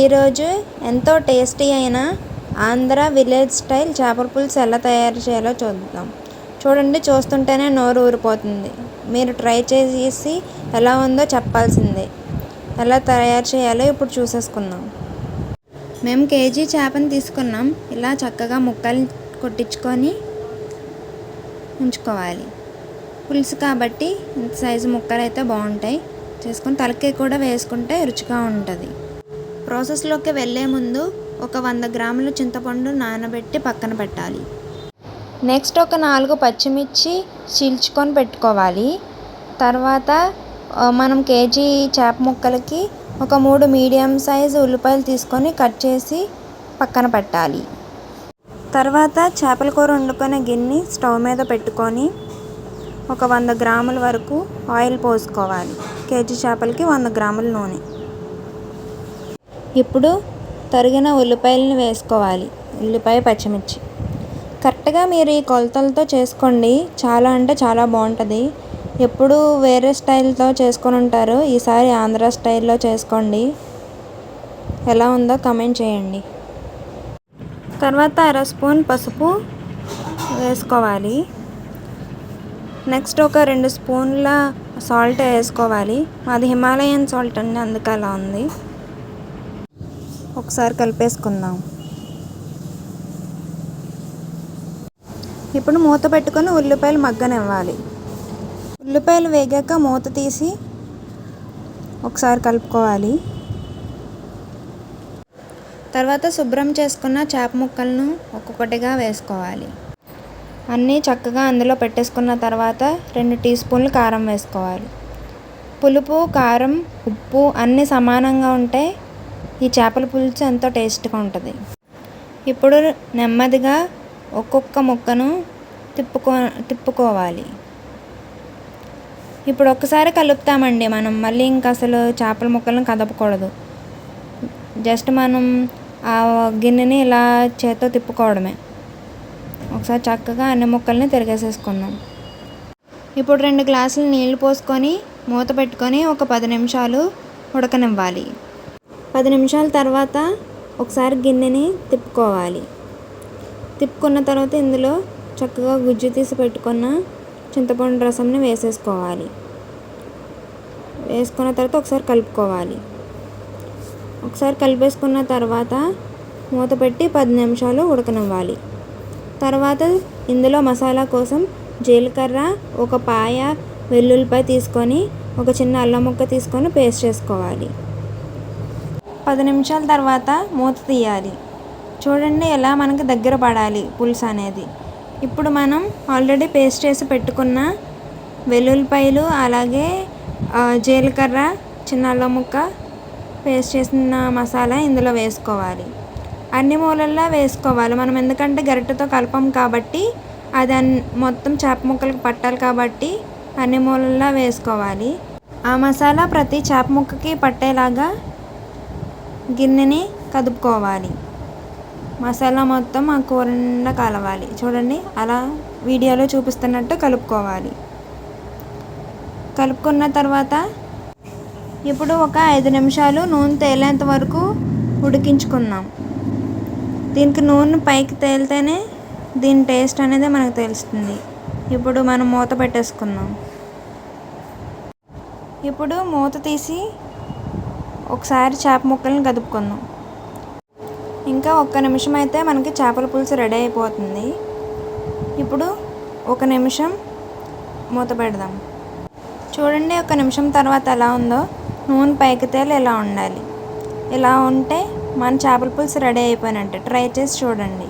ఈరోజు ఎంతో టేస్టీ అయిన ఆంధ్ర విలేజ్ స్టైల్ చేపల పులుసు ఎలా తయారు చేయాలో చూద్దాం. చూడండి, చూస్తుంటేనే నోరు ఊరిపోతుంది. మీరు ట్రై చేసి ఎలా ఉందో చెప్పాల్సిందే. ఎలా తయారు చేయాలో ఇప్పుడు చూసేసుకుందాం. మేము కేజీ చేపను తీసుకున్నాం. ఇలా చక్కగా ముక్కలు కొట్టించుకొని ఉంచుకోవాలి. పులుసు కాబట్టి ఇంత సైజు ముక్కలు అయితే బాగుంటాయి. చేసుకొని తలకాయ కూడా వేసుకుంటే రుచిగా ఉంటుంది. ప్రాసెస్లోకి వెళ్ళే ముందు ఒక 100 గ్రాముల చింతపండు నానబెట్టి పక్కన పెట్టాలి. నెక్స్ట్ ఒక 4 పచ్చిమిర్చి చీల్చుకొని పెట్టుకోవాలి. తర్వాత మనం కేజీ చేప ముక్కలకి ఒక 3 మీడియం సైజు ఉల్లిపాయలు తీసుకొని కట్ చేసి పక్కన పెట్టాలి. తర్వాత చేపల కూర వండుకునే గిన్నె స్టవ్ మీద పెట్టుకొని ఒక 100 గ్రాముల వరకు ఆయిల్ పోసుకోవాలి. కేజీ చేపలకి 100 గ్రాముల నూనె. ఇప్పుడు తరిగిన ఉల్లిపాయలను వేసుకోవాలి. ఉల్లిపాయ, పచ్చిమిర్చి కరెక్ట్గా మీరు ఈ కొలతలతో చేసుకోండి. చాలా అంటే చాలా బాగుంటుంది. ఎప్పుడు వేరే స్టైల్తో చేసుకొని ఉంటారు, ఈసారి ఆంధ్ర స్టైల్లో చేసుకోండి. ఎలా ఉందో కామెంట్ చేయండి. తర్వాత 1/2 స్పూన్ పసుపు వేసుకోవాలి. నెక్స్ట్ ఒక 2 స్పూన్ల సాల్ట్ వేసుకోవాలి. అది హిమాలయన్ సాల్ట్ అండి, అందుకు అలా ఉంది. ఒకసారి కలిపేసుకుందాం. ఇప్పుడు మూత పెట్టుకొని ఉల్లిపాయలు మగ్గనివ్వాలి. ఉల్లిపాయలు వేగాక మూత తీసి ఒకసారి కలుపుకోవాలి. తర్వాత శుభ్రం చేసుకున్న చేప ముక్కలను ఒక్కొక్కటిగా వేసుకోవాలి. అన్నీ చక్కగా అందులో పెట్టేసుకున్న తర్వాత 2 టీ స్పూన్లు కారం వేసుకోవాలి. పులుపు, కారం, ఉప్పు అన్నీ సమానంగా ఉంటే ఈ చేపల పులుసు ఎంతో టేస్ట్గా ఉంటుంది. ఇప్పుడు నెమ్మదిగా ఒక్కొక్క ముక్కను తిప్పుకోవాలి. ఇప్పుడు ఒక్కసారి కలుపుతామండి మనం. మళ్ళీ ఇంకా అసలు చేపల ముక్కలను కదపకూడదు. జస్ట్ మనం ఆ గిన్నెని ఇలా చేత్తో తిప్పుకోవడమే. ఒకసారి చక్కగా అన్ని ముక్కల్ని తిరిగేసేసుకున్నాం. ఇప్పుడు 2 గ్లాసులు నీళ్లు పోసుకొని మూత పెట్టుకొని ఒక 10 నిమిషాలు ఉడకనివ్వాలి. 10 నిమిషాల తర్వాత ఒకసారి గిన్నెని తిప్పుకోవాలి. తిప్పుకున్న తర్వాత ఇందులో చక్కగా గుజ్జు తీసి పెట్టుకున్న చింతపండు రసంని వేసేసుకోవాలి. వేసుకున్న తర్వాత ఒకసారి కలుపుకోవాలి. ఒకసారి కలిపేసుకున్న తర్వాత మూత పెట్టి 10 నిమిషాలు ఉడకనివ్వాలి. తర్వాత ఇందులో మసాలా కోసం జీలకర్ర, ఒక పాయ వెల్లుల్లిపాయ తీసుకొని ఒక చిన్న అల్లం ముక్క తీసుకొని పేస్ట్ చేసుకోవాలి. 10 నిమిషాల తర్వాత మూత తీయాలి. చూడండి, ఎలా మనకి దగ్గర పడాలి పులుసు అనేది. ఇప్పుడు మనం ఆల్రెడీ పేస్ట్ చేసి పెట్టుకున్న వెల్లుల్లిపాయలు, అలాగే జీలకర్ర, చిన్న అల్లం ముక్క, పేస్ట్ చేసిన మసాలా ఇందులో వేసుకోవాలి. అన్ని మూలల్లో వేసుకోవాలి మనం, ఎందుకంటే గరిటెతో కలపం కాబట్టి అది మొత్తం చేప ముక్కలకు పట్టాలి కాబట్టి అన్ని మూలల్లో వేసుకోవాలి. ఆ మసాలా ప్రతి చేప ముక్కకి పట్టేలాగా గిన్నెని కదుపుకోవాలి. మసాలా మొత్తం ఆ కూర నిండా కలవాలి. చూడండి, అలా వీడియోలో చూపిస్తున్నట్టు కలుపుకోవాలి. కలుపుకున్న తర్వాత ఇప్పుడు ఒక 5 నిమిషాలు నూనె తేలేంత వరకు ఉడికించుకుందాం. దీనికి నూనె పైకి తేలితేనే దీని టేస్ట్ అనేది మనకు తెలుస్తుంది. ఇప్పుడు మనం మూత పెట్టేసుకుందాం. ఇప్పుడు మూత తీసి ఒకసారి చేప ముక్కలను కదుపుకుందాం. ఇంకా 1 నిమిషం అయితే మనకి చేపల పులుసు రెడీ అయిపోతుంది. ఇప్పుడు 1 నిమిషం మూత పెడదాం. చూడండి, 1 నిమిషం తర్వాత ఎలా ఉందో. నూనె పైకి తేలి ఇలా ఉండాలి. ఇలా ఉంటే మన చేపల పులుసు రెడీ అయిపోయినట్టే. ట్రై చేసి చూడండి.